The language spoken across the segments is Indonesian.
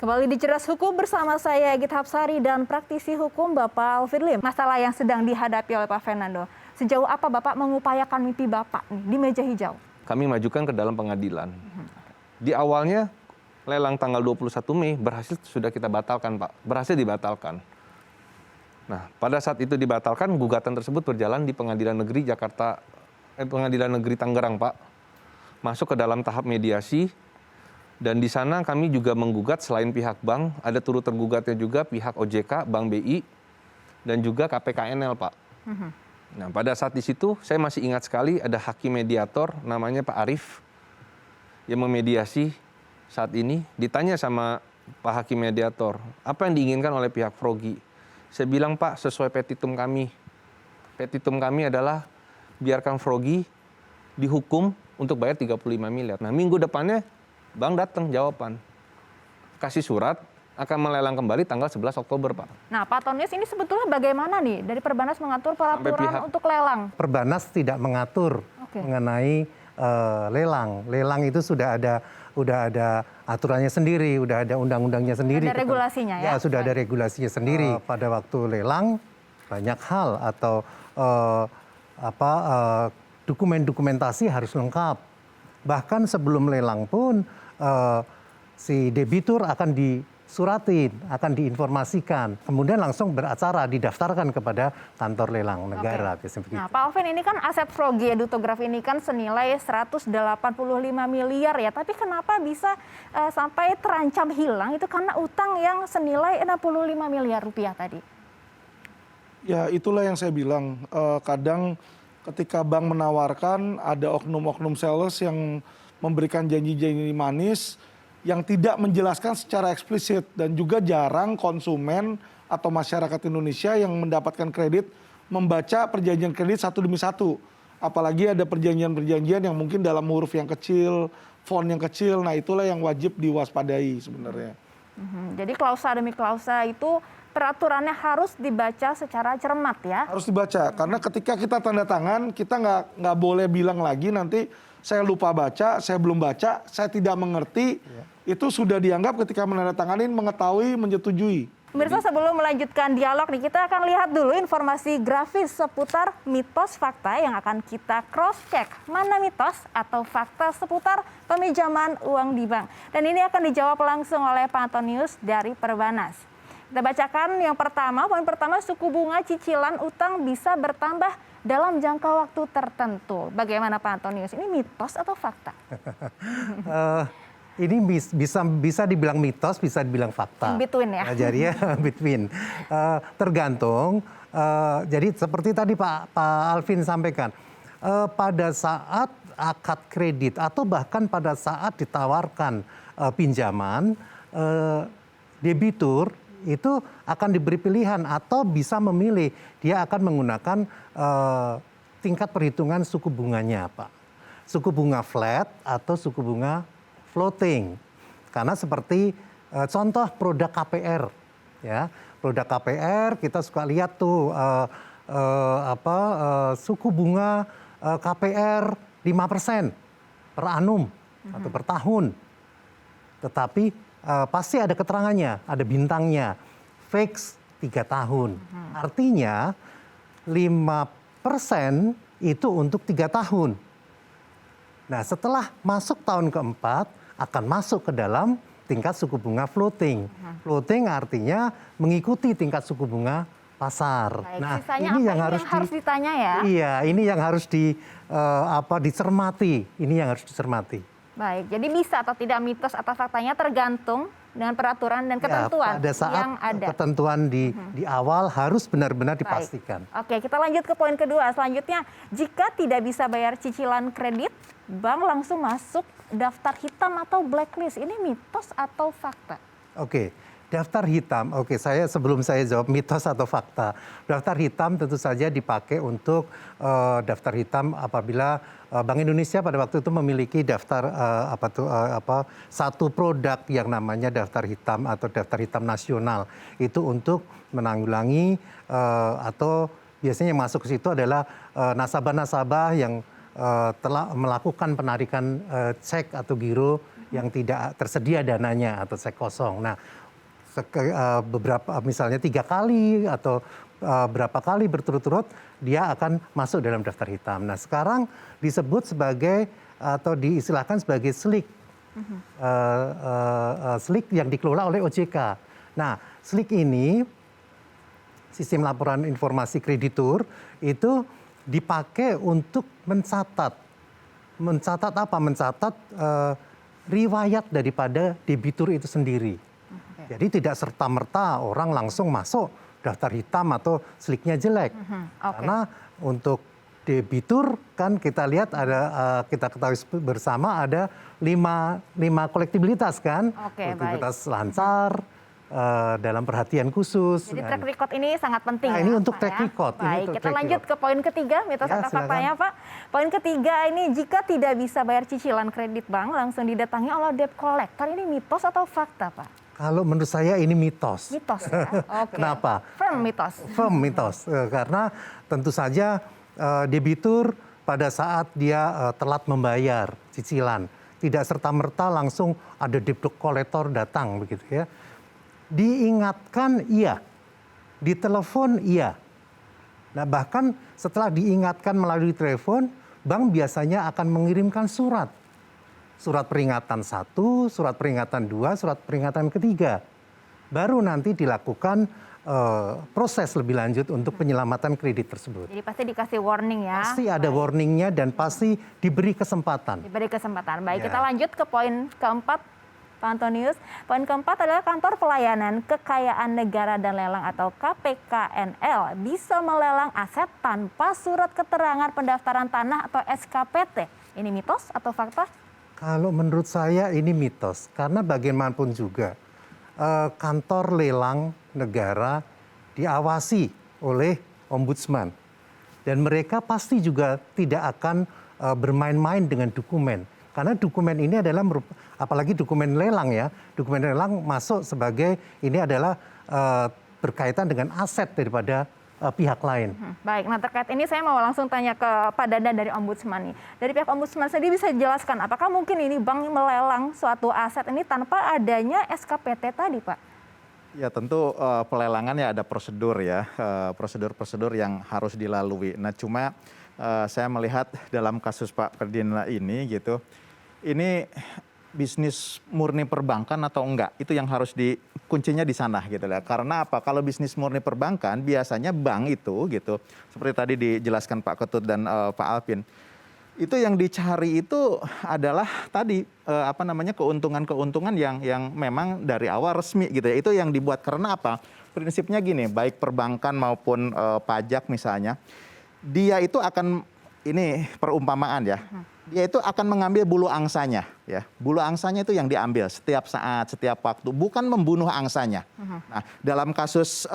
Kembali di Cerdas Hukum bersama saya Egit Hapsari dan praktisi hukum Bapak Alvin Lim. Masalah yang sedang dihadapi oleh Pak Fernando. Sejauh apa Bapak mengupayakan mimpi Bapak nih, di meja hijau? Kami majukan ke dalam pengadilan. Di awalnya lelang tanggal 21 Mei berhasil sudah kita batalkan, Pak. Berhasil dibatalkan. Nah, pada saat itu dibatalkan, gugatan tersebut berjalan di Pengadilan Negeri Pengadilan Negeri Tangerang, Pak. Masuk ke dalam tahap mediasi. Dan di sana kami juga menggugat selain pihak bank, ada turut tergugatnya juga pihak OJK, Bank BI, dan juga KPKNL, Pak. Nah, pada saat di situ saya masih ingat sekali ada hakim mediator namanya Pak Arief yang memediasi saat ini. Ditanya sama Pak Hakim mediator, apa yang diinginkan oleh pihak Frogi? Saya bilang, Pak, sesuai petitum kami. Petitum kami adalah biarkan Frogi dihukum untuk bayar 35 miliar. Nah, minggu depannya Bank datang jawaban, kasih surat, akan melelang kembali tanggal 11 Oktober, Pak. Nah, Pak Antonius, ini sebetulnya bagaimana nih dari Perbanas mengatur peraturan untuk lelang? Perbanas tidak mengatur mengenai lelang. Lelang itu sudah ada aturannya sendiri, sudah ada undang-undangnya sendiri. Ada regulasinya ya? Ya, sudah ada regulasinya sendiri. Pada waktu lelang banyak hal atau dokumentasi harus lengkap. Bahkan sebelum lelang pun si debitur akan disuratin, akan diinformasikan, kemudian langsung beracara didaftarkan kepada kantor lelang negara. Nah, Pak Alvin, ini kan aset Frogi Edutograph ini kan senilai 185 miliar ya, tapi kenapa bisa sampai terancam hilang itu karena utang yang senilai 65 miliar rupiah tadi? Ya, itulah yang saya bilang, kadang ketika bank menawarkan ada oknum-oknum sales yang memberikan janji-janji manis yang tidak menjelaskan secara eksplisit, dan juga jarang konsumen atau masyarakat Indonesia yang mendapatkan kredit membaca perjanjian kredit satu demi satu. Apalagi ada perjanjian-perjanjian yang mungkin dalam huruf yang kecil, font yang kecil. Nah, itulah yang wajib diwaspadai sebenarnya. Jadi klausa demi klausa itu peraturannya harus dibaca secara cermat ya? Harus dibaca, karena ketika kita tanda tangan, kita nggak boleh bilang lagi nanti saya lupa baca, saya belum baca, saya tidak mengerti. Itu sudah dianggap ketika menandatanganin mengetahui, menyetujui. Pemirsa, sebelum melanjutkan dialog nih, kita akan lihat dulu informasi grafis seputar mitos fakta yang akan kita cross-check. Mana mitos atau fakta seputar peminjaman uang di bank. Dan ini akan dijawab langsung oleh Pak Antonius dari Perbanas. Kita bacakan yang pertama, poin pertama, suku bunga cicilan utang bisa bertambah dalam jangka waktu tertentu. Bagaimana Pak Antonius, ini mitos atau fakta? Ini bisa dibilang mitos, bisa dibilang fakta. In between ya? Jadi ya, between. Tergantung, jadi seperti tadi Pak Alvin sampaikan, pada saat akad kredit atau bahkan pada saat ditawarkan pinjaman, debitur itu akan diberi pilihan atau bisa memilih dia akan menggunakan tingkat perhitungan suku bunganya, Pak. Suku bunga flat atau suku bunga floating. Karena seperti contoh produk KPR, ya, produk KPR kita suka lihat tuh suku bunga KPR 5% per annum atau per tahun. Tetapi pasti ada keterangannya, ada bintangnya, fix 3 tahun. Artinya 5% itu untuk 3 tahun. Nah, setelah masuk tahun keempat akan masuk ke dalam tingkat suku bunga floating. Floating artinya mengikuti tingkat suku bunga pasar. Baik, nah, ini yang harus ditanya ya. Iya, ini yang harus dicermati. Ini yang harus dicermati. Baik, jadi bisa atau tidak mitos atau faktanya tergantung dengan peraturan dan ketentuan pada saat yang ada. Ketentuan di awal harus benar-benar dipastikan. Oke, kita lanjut ke poin kedua. Selanjutnya, jika tidak bisa bayar cicilan kredit, bank langsung masuk daftar hitam atau blacklist. Ini mitos atau fakta? Oke, daftar hitam. Oke, sebelum saya jawab mitos atau fakta, daftar hitam tentu saja dipakai untuk daftar hitam apabila Bank Indonesia pada waktu itu memiliki daftar satu produk yang namanya daftar hitam atau daftar hitam nasional. Itu untuk menanggulangi atau biasanya yang masuk ke situ adalah nasabah-nasabah yang telah melakukan penarikan cek atau giro yang tidak tersedia dananya atau cek kosong. Nah, beberapa misalnya 3 kali atau berapa kali berturut-turut dia akan masuk dalam daftar hitam. Nah, sekarang disebut sebagai atau diistilahkan sebagai SLIK. SLIK yang dikelola oleh OJK. Nah, SLIK ini sistem laporan informasi kreditur itu dipakai untuk mencatat apa? Mencatat riwayat daripada debitur itu sendiri. Jadi tidak serta-merta orang langsung masuk daftar hitam atau SLIK-nya jelek. Karena untuk debitur kan kita lihat ada kita ketahui bersama ada 5 kolektibilitas kan. Kolektibilitas lancar, dalam perhatian khusus. Jadi track record ini sangat penting. Nah, ya, ini untuk Pak, track ya? record. Baik, kita lanjut ke poin ketiga, mitos atau faktanya, Pak. Poin ketiga ini, jika tidak bisa bayar cicilan kredit bank, langsung didatangi oleh debt collector. Ini mitos atau fakta, Pak? Kalau menurut saya ini mitos. Mitos ya? Kenapa? Firm mitos. Firm mitos. Karena tentu saja debitur pada saat dia telat membayar cicilan, tidak serta-merta langsung ada debt collector datang begitu ya. Diingatkan iya, ditelepon iya. Nah, bahkan setelah diingatkan melalui telepon, bank biasanya akan mengirimkan surat. Surat peringatan 1, surat peringatan 2, surat peringatan ketiga. Baru nanti dilakukan proses lebih lanjut untuk penyelamatan kredit tersebut. Jadi pasti dikasih warning ya? Pasti ada warningnya dan pasti diberi kesempatan. Diberi kesempatan. Baik, Ya. kita lanjut ke poin keempat, Pak Antonius. Poin keempat adalah Kantor Pelayanan Kekayaan Negara dan Lelang atau KPKNL bisa melelang aset tanpa surat keterangan pendaftaran tanah atau SKPT. Ini mitos atau fakta? Kalau menurut saya ini mitos, karena bagaimanapun juga kantor lelang negara diawasi oleh ombudsman. Dan mereka pasti juga tidak akan bermain-main dengan dokumen. Karena dokumen ini adalah, apalagi dokumen lelang ya, dokumen lelang masuk sebagai, ini adalah berkaitan dengan aset daripada pihak lain. Baik, nah terkait ini saya mau langsung tanya ke Pak Dadan dari Ombudsman nih. Dari pihak Ombudsman sendiri bisa dijelaskan apakah mungkin ini bank melelang suatu aset ini tanpa adanya SKPT tadi, Pak? Ya tentu pelelangan ya ada prosedur ya, prosedur-prosedur yang harus dilalui. Nah cuma saya melihat dalam kasus Pak Ferdinand ini gitu, ini bisnis murni perbankan atau enggak, itu yang harus kuncinya di sana gitu lah. Karena apa? Kalau bisnis murni perbankan biasanya bank itu gitu, seperti tadi dijelaskan Pak Ketut dan Pak Alvin, itu yang dicari itu adalah tadi keuntungan-keuntungan yang memang dari awal resmi gitu ya. Itu yang dibuat karena apa? Prinsipnya gini, baik perbankan maupun pajak misalnya, dia itu akan, ini perumpamaan ya, dia itu akan mengambil bulu angsanya ya. Bulu angsanya itu yang diambil setiap saat, setiap waktu, bukan membunuh angsanya. Nah, dalam kasus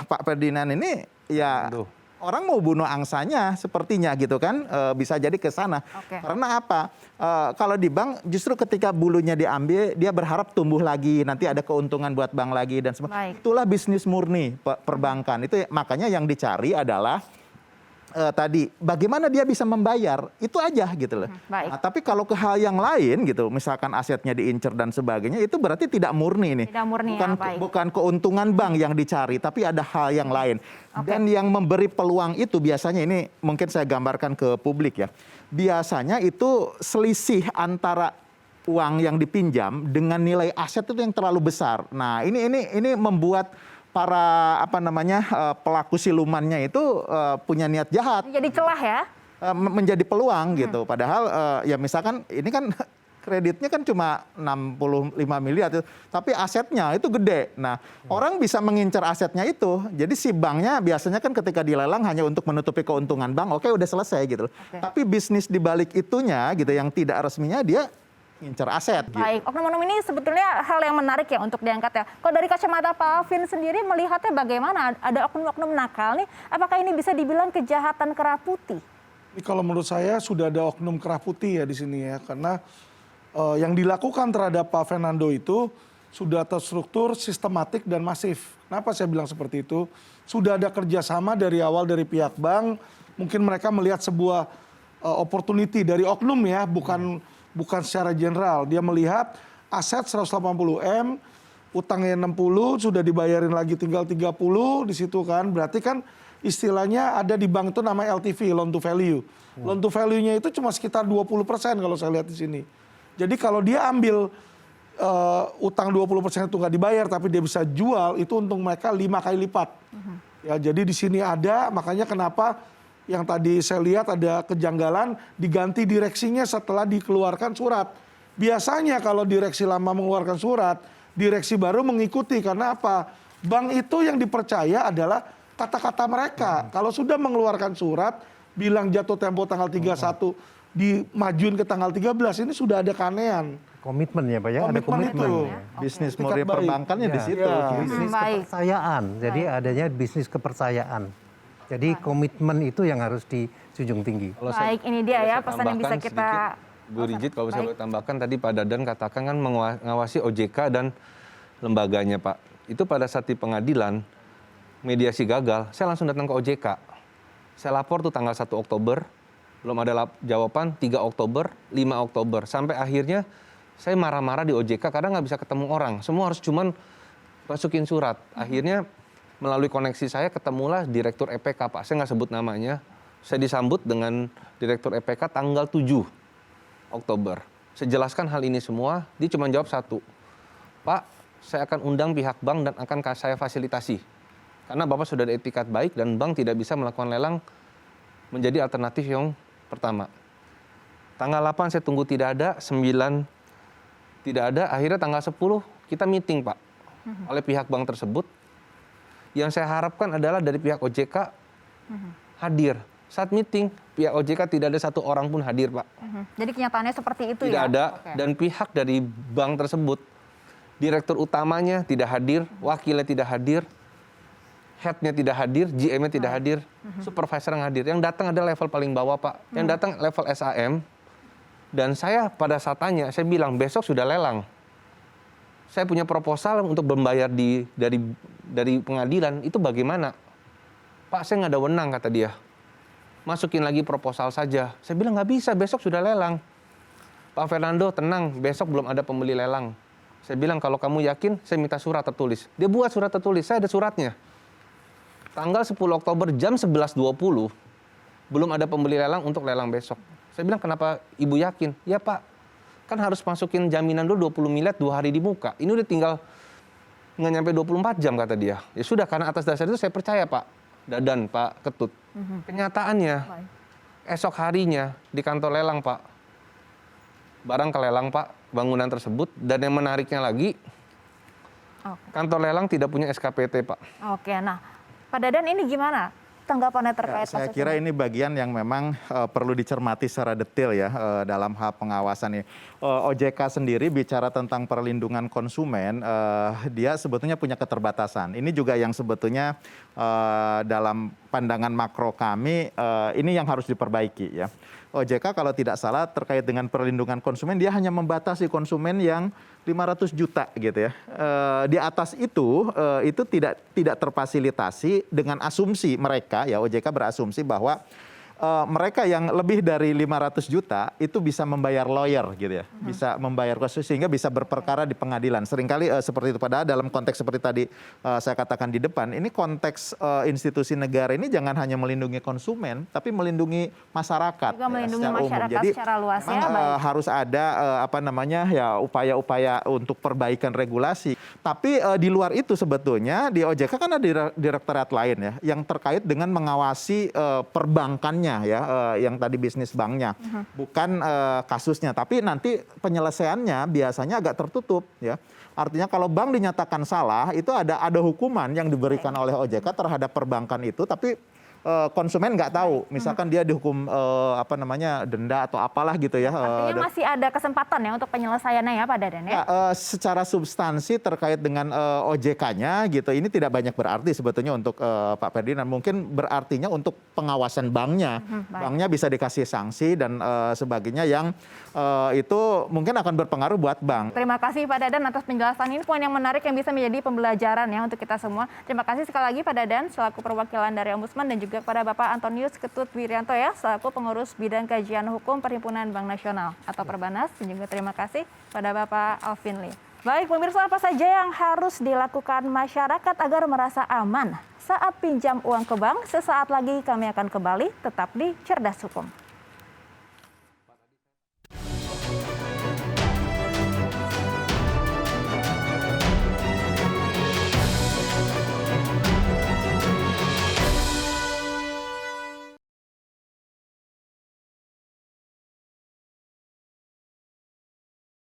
Pak Ferdinand ini ya orang mau bunuh angsanya sepertinya gitu kan, bisa jadi ke sana. Karena apa? Kalau di bank justru ketika bulunya diambil, dia berharap tumbuh lagi, nanti ada keuntungan buat bank lagi dan sebagainya. Itulah bisnis murni perbankan. Itu makanya yang dicari adalah tadi bagaimana dia bisa membayar, itu aja gitu loh. Nah, tapi kalau ke hal yang lain gitu, misalkan asetnya diincer dan sebagainya, itu berarti tidak murni nih. Tidak murni, bukan keuntungan bank yang dicari, tapi ada hal yang lain. Dan yang memberi peluang itu biasanya, ini mungkin saya gambarkan ke publik ya. Biasanya itu selisih antara uang yang dipinjam dengan nilai aset itu yang terlalu besar. Nah, ini membuat para pelaku silumannya itu punya niat jahat. Jadi celah ya? Menjadi peluang gitu. Padahal ya misalkan ini kan kreditnya kan cuma 65 miliar, tapi asetnya itu gede. Nah, orang bisa mengincar asetnya itu. Jadi si banknya biasanya kan ketika dilelang hanya untuk menutupi keuntungan bank, oke udah selesai gitu. Tapi bisnis di balik itunya gitu yang tidak resminya dia ngincer aset. Baik, oknum-oknum ini sebetulnya hal yang menarik ya untuk diangkat ya. Kalau dari kacamata Pak Alvin sendiri melihatnya bagaimana? Ada oknum-oknum nakal nih, apakah ini bisa dibilang kejahatan kerah putih? Kalau menurut saya sudah ada oknum kerah putih ya di sini ya, karena yang dilakukan terhadap Pak Fernando itu sudah terstruktur, sistematik dan masif. Kenapa saya bilang seperti itu? Sudah ada kerjasama dari awal dari pihak bank, mungkin mereka melihat sebuah opportunity dari oknum ya, bukan bukan secara general. Dia melihat aset 180M, utangnya 60, sudah dibayarin lagi tinggal 30 di situ kan. Berarti kan istilahnya ada di bank itu nama LTV, loan to value. Loan to value-nya itu cuma sekitar 20% kalau saya lihat di sini. Jadi kalau dia ambil utang 20% itu nggak dibayar tapi dia bisa jual, itu untung mereka 5 kali lipat. Ya, jadi di sini ada, makanya kenapa yang tadi saya lihat ada kejanggalan diganti direksinya setelah dikeluarkan surat. Biasanya kalau direksi lama mengeluarkan surat, direksi baru mengikuti. Karena apa? Bank itu yang dipercaya adalah kata-kata mereka. Kalau sudah mengeluarkan surat, bilang jatuh tempo tanggal 31, dimajuin ke tanggal 13, ini sudah ada keanehan. Komitmen ya Pak ya, ada Komitmen komitmen. itu. Ya. Bisnis Etikat murni baik. perbankannya di Ya. situ. Ya. Bisnis Baik. kepercayaan, jadi adanya bisnis kepercayaan. Jadi komitmen itu yang harus dijunjung tinggi. Kalau saya- Baik, ini dia kalau ya saya pesan yang bisa tambahkan kita... sedikit, Bu Rigid, kalau saya Baik. boleh tambahkan tadi Pak Dadan katakan kan mengawasi OJK dan lembaganya Pak. Itu pada saat di pengadilan mediasi gagal, saya langsung datang ke OJK. Saya lapor tuh tanggal 1 Oktober, belum ada jawaban, 3 Oktober, 5 Oktober. Sampai akhirnya saya marah-marah di OJK karena nggak bisa ketemu orang. Semua harus cuman masukin surat. Akhirnya melalui koneksi saya ketemulah Direktur EPK Pak. Saya nggak sebut namanya. Saya disambut dengan Direktur EPK tanggal 7 Oktober. Saya jelaskan hal ini semua, dia cuma jawab satu. Pak, saya akan undang pihak bank dan akan saya fasilitasi. Karena Bapak sudah ada etikat baik dan bank tidak bisa melakukan lelang menjadi alternatif yang pertama. Tanggal 8 saya tunggu tidak ada, 9 tidak ada, akhirnya tanggal 10 kita meeting Pak. Oleh pihak bank tersebut. Yang saya harapkan adalah dari pihak OJK hadir. Saat meeting, pihak OJK tidak ada satu orang pun hadir Pak. Jadi kenyataannya seperti itu Tidak ya? ada, Oke. dan pihak dari bank tersebut, direktur utamanya tidak hadir, wakilnya tidak hadir, head-nya tidak hadir, GM-nya tidak hadir, supervisor yang hadir. Yang datang adalah level paling bawah Pak, yang datang level SAM. Dan saya pada saat tanya, saya bilang besok sudah lelang. Saya punya proposal untuk membayar dari pengadilan, itu bagaimana? Pak, saya nggak ada wenang, kata dia. Masukin lagi proposal saja. Saya bilang nggak bisa, besok sudah lelang. Pak Fernando, tenang, besok belum ada pembeli lelang. Saya bilang kalau kamu yakin, saya minta surat tertulis. Dia buat surat tertulis, saya ada suratnya. Tanggal 10 Oktober jam 11.20, belum ada pembeli lelang untuk lelang besok. Saya bilang kenapa ibu yakin? Ya Pak, kan harus masukin jaminan dulu 20 miliar 2 hari di muka. Ini udah tinggal nggak nyampe 24 jam kata dia. Ya sudah, karena atas dasar itu saya percaya Pak Dadan, Pak Ketut. Kenyataannya, esok harinya di kantor lelang Pak, barang kelelang Pak, bangunan tersebut. Dan yang menariknya lagi, Oke. kantor lelang tidak punya SKPT Pak. Oke, nah Pak Dadan ini gimana tanggapannya terkait Saya kasus kira ini? ini bagian yang memang perlu dicermati secara detail ya dalam hal pengawasan ini. OJK sendiri bicara tentang perlindungan konsumen, dia sebetulnya punya keterbatasan. Ini juga yang sebetulnya dalam pandangan makro kami ini yang harus diperbaiki ya. OJK kalau tidak salah terkait dengan perlindungan konsumen, dia hanya membatasi konsumen yang 500 juta gitu ya. Di atas itu tidak terfasilitasi dengan asumsi mereka ya, OJK berasumsi bahwa mereka yang lebih dari 500 juta itu bisa membayar lawyer gitu ya, bisa membayar kasus sehingga bisa berperkara di pengadilan. Seringkali seperti itu. Padahal dalam konteks seperti tadi saya katakan di depan, ini konteks institusi negara ini jangan hanya melindungi konsumen, tapi melindungi masyarakat Juga melindungi secara umum. masyarakat Jadi secara luas ya, memang, baik. harus ada upaya-upaya untuk perbaikan regulasi. Tapi di luar itu sebetulnya di OJK kan ada direktorat lain ya yang terkait dengan mengawasi perbankannya ya, yang tadi bisnis banknya, bukan kasusnya. Tapi nanti penyelesaiannya biasanya agak tertutup ya. Artinya kalau bank dinyatakan salah itu ada hukuman yang diberikan oleh OJK terhadap perbankan itu, tapi konsumen nggak tahu. Misalkan dia dihukum denda atau apalah gitu ya. Artinya masih ada kesempatan ya untuk penyelesaiannya ya Pak Dadan ya? Ya, secara substansi terkait dengan OJK-nya gitu, ini tidak banyak berarti sebetulnya untuk Pak Ferdinand. Mungkin berartinya untuk pengawasan banknya. Baik. Banknya bisa dikasih sanksi dan sebagainya yang itu mungkin akan berpengaruh buat bank. Terima kasih Pak Dadan atas penjelasan ini, poin yang menarik yang bisa menjadi pembelajaran ya untuk kita semua. Terima kasih sekali lagi Pak Dadan selaku perwakilan dari Ombudsman dan juga juga kepada Bapak Antonius Ketut Wirianto ya, selaku pengurus bidang kajian hukum Perhimpunan Bank Nasional atau Perbanas. Dan juga terima kasih pada Bapak Alvin Lee. Baik pemirsa, apa saja yang harus dilakukan masyarakat agar merasa aman saat pinjam uang ke bank? Sesaat lagi kami akan kembali, tetap di Cerdas Hukum.